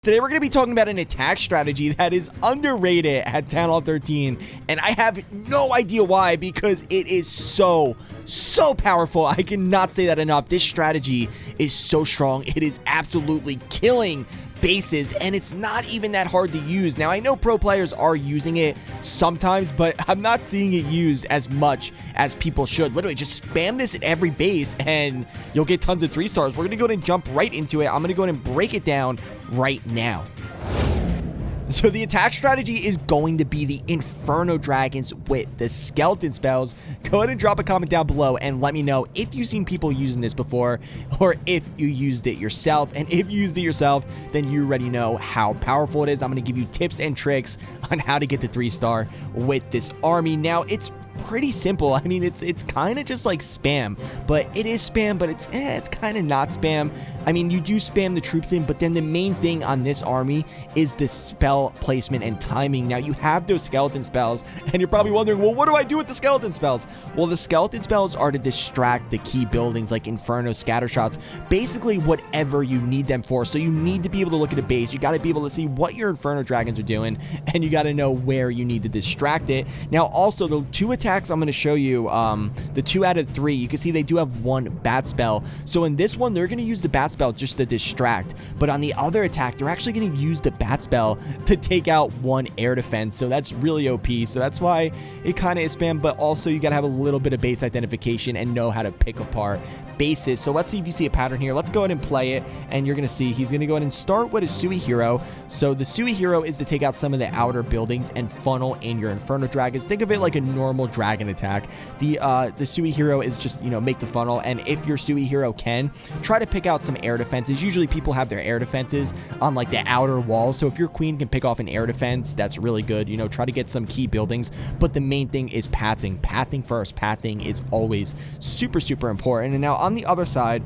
Today we're going to be talking about an attack strategy that is underrated at Town Hall 13, and I have no idea why, because it is so powerful. I cannot say that enough. This strategy is so strong. It is absolutely killing bases, and it's not even that hard to use. Now, I know pro players are using it sometimes, but I'm not seeing it used as much as people should. Literally, just spam this at every base, and you'll get tons of 3 stars. We're going to go ahead and jump right into it. I'm going to go ahead and break it down right now. So the attack strategy is going to be the Inferno Dragons with the skeleton spells. Go ahead and drop a comment down below and let me know if you've seen people using this before, or if you used it yourself. And if you used it yourself, then you already know how powerful it is. I'm going to give you tips and tricks on how to get the 3-star with this army. Now, it's pretty simple. I mean, it's kind of just like spam, but it is spam, but it's kind of not spam. I mean, you do spam the troops in, but then the main thing on this army is the spell placement and timing. Now, you have those skeleton spells, and you're probably wondering, well, what do I do with the skeleton spells? Well, the skeleton spells are to distract the key buildings like Inferno, scatter shots, basically whatever you need them for. So you need to be able to look at a base. You got to be able to see what your Inferno Dragons are doing, and you got to know where you need to distract it. Now, also, the 2 attacks I'm going to show you, the 2 out of 3, you can see they do have 1 bat spell. So in this one, they're going to use the bat spell just to distract. But on the other attack, they're actually going to use the bat spell to take out 1 air defense. So that's really OP. So that's why it kind of is spam. But also, you got to have a little bit of base identification and know how to pick apart bases. So let's see if you see a pattern here. Let's go ahead and play it, and you're going to see he's going to go ahead and start with a Sui Hero. So the Sui Hero is to take out some of the outer buildings and funnel in your Inferno Dragons. Think of it like a normal dragon attack. The Sui Hero is just, make the funnel, and if your Sui Hero can, try to pick out some air defenses. Usually people have their air defenses on like the outer wall, so if your queen can pick off an air defense, that's really good. Try to get some key buildings, but the main thing is pathing first. Pathing is always super important. And now on the other side,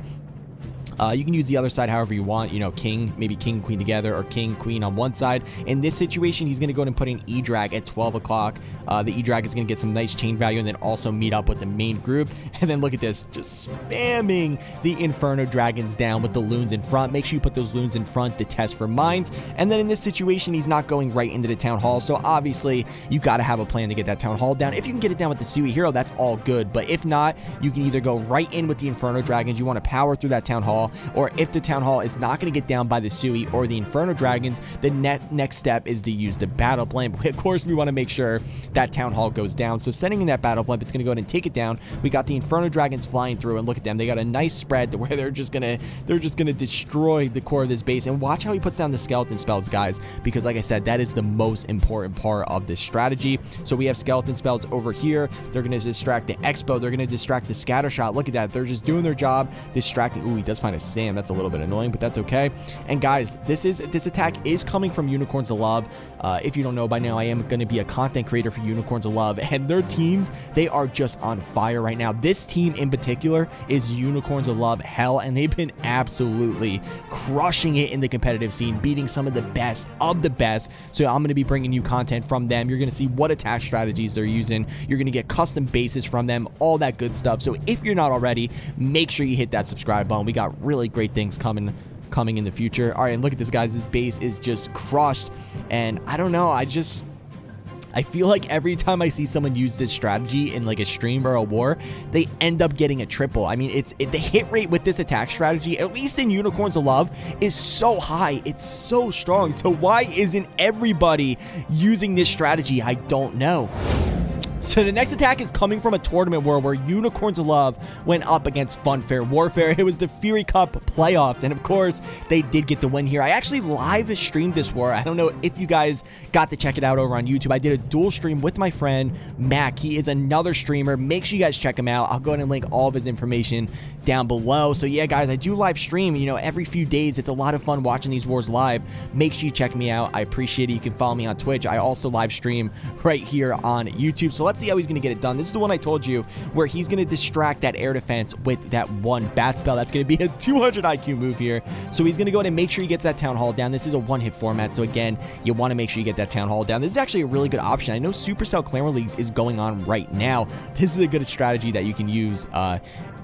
you can use the other side however you want, king, maybe king, queen together, or king, queen on one side. In this situation, he's going to go ahead and put in E-Drag at 12 o'clock. The E-Drag is going to get some nice chain value and then also meet up with the main group. And then look at this, just spamming the Inferno Dragons down with the loons in front. Make sure you put those loons in front to test for mines. And then in this situation, he's not going right into the Town Hall. So obviously, you got to have a plan to get that Town Hall down. If you can get it down with the Sui Hero, that's all good. But if not, you can either go right in with the Inferno Dragons. You want to power through that Town Hall. Or if the Town Hall is not going to get down by the Sui or the Inferno Dragons, the next step is to use the Battle Blimp. Of course, we want to make sure that Town Hall goes down. So sending in that Battle Blimp, it's going to go ahead and take it down. We got the Inferno Dragons flying through, and look at them. They got a nice spread to where they're just gonna destroy the core of this base. And watch how he puts down the skeleton spells, guys, because like I said, that is the most important part of this strategy. So we have skeleton spells over here. They're going to distract the Expo. They're going to distract the scatter shot. Look at that. They're just doing their job, distracting. Ooh, he does find a Sam. That's a little bit annoying, but that's okay. And guys, this attack is coming from Unicorns of Love. If you don't know by now, I am going to be a content creator for Unicorns of Love, and their teams, they are just on fire right now. This team in particular is Unicorns of Love hell, and they've been absolutely crushing it in the competitive scene, beating some of the best of the best. So I'm going to be bringing you content from them. You're going to see what attack strategies they're using. You're going to get custom bases from them, all that good stuff. So if you're not already, make sure you hit that subscribe button. We got really great things coming in the future. All right, and look at this, guys. This base is just crushed, and I don't know, I feel like every time I see someone use this strategy in like a stream or a war, they end up getting a triple. I mean, the hit rate with this attack strategy, at least in Unicorns of Love, is so high. It's so strong. So why isn't everybody using this strategy? I don't know. So the next attack is coming from a tournament war where Unicorns of Love went up against Funfair Warfare. It was the Fury Cup playoffs, and of course, they did get the win here. I actually live streamed this war. I don't know if you guys got to check it out over on YouTube. I did a dual stream with my friend, Mac. He is another streamer. Make sure you guys check him out. I'll go ahead and link all of his information down below. So yeah, guys, I do live stream, every few days. It's a lot of fun watching these wars live. Make sure you check me out. I appreciate it. You can follow me on Twitch. I also live stream right here on YouTube. So let's see how he's going to get it done. This is the one I told you where he's going to distract that air defense with that 1 bat spell. That's going to be a 200 IQ move here. So he's going to go ahead and make sure he gets that Town Hall down. This is a 1-hit format. So again, you want to make sure you get that Town Hall down. This is actually a really good option. I know Supercell Clan Leagues is going on right now. This is a good strategy that you can use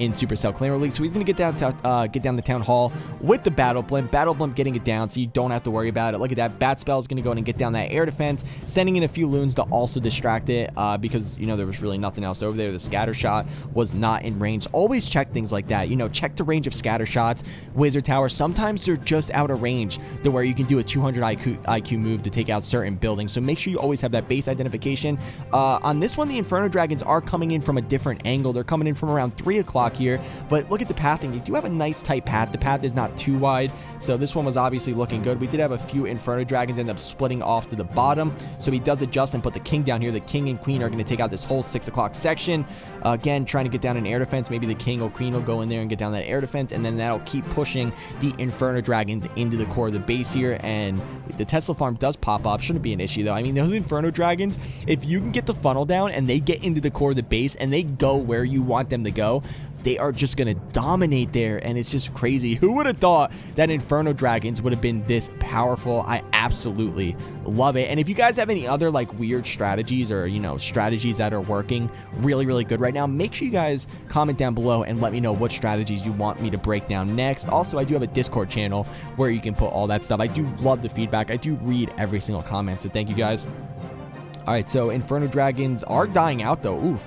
in Supercell Clan League. So he's going to get down the Town Hall with the Battle Blimp. Battle Blimp getting it down, so you don't have to worry about it. Look at that. Bat Spell is going to go in and get down that air defense, sending in a few loons to also distract it because, you know, there was really nothing else over there. The scatter shot was not in range. Always check things like that. You know, check the range of scatter shots. Wizard Tower, sometimes they're just out of range to where you can do a 200 IQ move to take out certain buildings. So make sure you always have that base identification. On this one, the Inferno Dragons are coming in from a different angle. They're coming in from around 3 o'clock here, but look at the pathing. You do have a nice tight path. The path is not too wide, so this one was obviously looking good. We did have a few Inferno Dragons end up splitting off to the bottom, so he does adjust and put the king down here. The king and queen are going to take out this whole 6 o'clock section. Again, trying to get down an air defense. Maybe the king or queen will go in there and get down that air defense, and then that'll keep pushing the Inferno Dragons into the core of the base here. And the Tesla farm does pop up. Shouldn't be an issue though. I mean, those Inferno Dragons, if you can get the funnel down and they get into the core of the base and they go where you want them to go, they are just going to dominate there, and it's just crazy. Who would have thought that Inferno Dragons would have been this powerful? I absolutely love it. And if you guys have any other like weird strategies or, you know, strategies that are working really, really good right now, make sure you guys comment down below and let me know what strategies you want me to break down next. Also, I do have a Discord channel where you can put all that stuff. I do love the feedback. I do read every single comment, so thank you guys. All right, so Inferno Dragons are dying out though.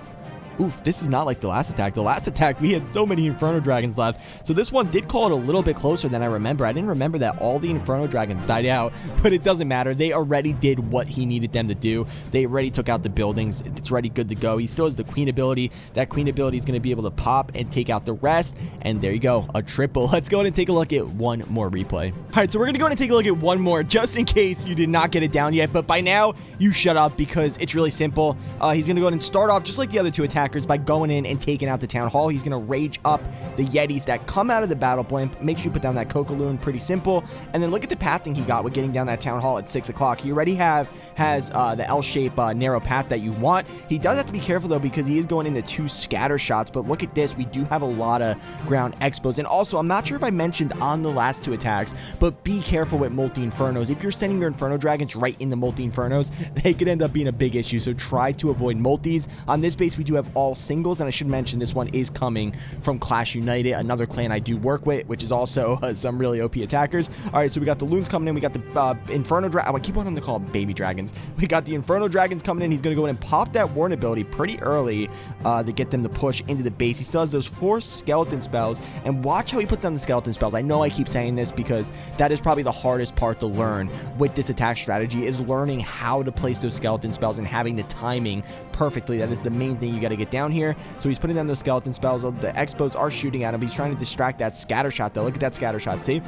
Oof, this is not like the last attack. The last attack, we had so many Inferno Dragons left. So this one did call it a little bit closer than I remember. I didn't remember that all the Inferno Dragons died out, but it doesn't matter. They already did what he needed them to do. They already took out the buildings. It's already good to go. He still has the queen ability. That queen ability is going to be able to pop and take out the rest. And there you go, a triple. Let's go ahead and take a look at one more replay. All right, so we're going to go ahead and take a look at one more just in case you did not get it down yet. But by now, you shut up because it's really simple. He's going to go ahead and start off just like the other two attackers by going in and taking out the Town Hall. He's going to rage up the Yetis that come out of the Battle Blimp. Make sure you put down that Coca-Loon. Pretty simple. And then look at the pathing he got with getting down that Town Hall at 6 o'clock. He already has the L-shape narrow path that you want. He does have to be careful, though, because he is going into 2 scatter shots. But look at this. We do have a lot of ground expos. And also, I'm not sure if I mentioned on the last 2 attacks, but be careful with multi-infernos. If you're sending your Inferno Dragons right into multi-infernos, they could end up being a big issue. So try to avoid multis. On this base, we do have all singles, and I should mention this one is coming from Clash United, another clan I do work with, which is also some really OP attackers. All right, so we got the loons coming in. We got the Inferno Dragon. I keep wanting to call them baby dragons. We got the Inferno Dragons coming in. He's going to go in and pop that Warn ability pretty early to get them to push into the base. He still has those 4 skeleton spells, and watch how he puts down the skeleton spells. I know I keep saying this because that is probably the hardest part to learn with this attack strategy, is learning how to place those skeleton spells and having the timing perfectly. That is the main thing you got to get down here. So he's putting down those skeleton spells. The expos are shooting at him. He's trying to distract that scatter shot, though. Look at that scatter shot. See?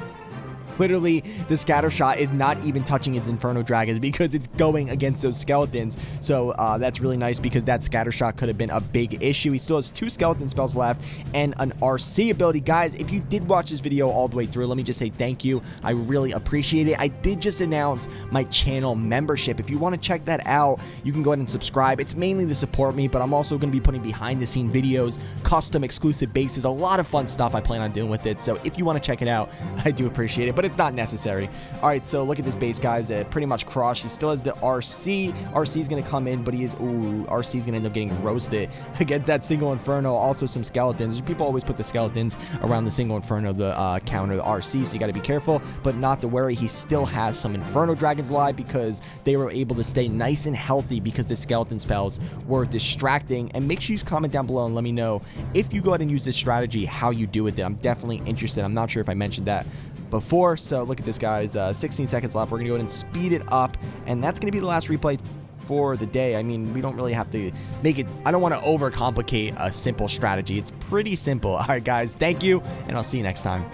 Literally, the scatter shot is not even touching his Inferno Dragons because it's going against those skeletons. So that's really nice because that scatter shot could have been a big issue. He still has 2 skeleton spells left and an RC ability. Guys, if you did watch this video all the way through, let me just say thank you. I really appreciate it. I did just announce my channel membership. If you want to check that out, you can go ahead and subscribe. It's mainly to support me, but I'm also going to be putting behind the scene videos, custom exclusive bases, a lot of fun stuff I plan on doing with it. So if you want to check it out, I do appreciate it. But it's not necessary. All right, so look at this base, guys. Pretty much crushed. He still has the RC. RC is going to come in, but he is, RC is going to end up getting roasted against that single Inferno. Also some skeletons. People always put the skeletons around the single Inferno, the counter, the RC, so you got to be careful, but not to worry. He still has some Inferno Dragons alive because they were able to stay nice and healthy because the skeleton spells were distracting. And make sure you comment down below and let me know if you go ahead and use this strategy, how you do with it. I'm definitely interested. I'm not sure if I mentioned that before. So look at this, guys. 16 seconds left. We're gonna go ahead and speed it up, and that's gonna be the last replay for the day. I mean, we don't really have to make it, I don't want to overcomplicate a simple strategy. It's pretty simple. All right, guys, thank you, and I'll see you next time.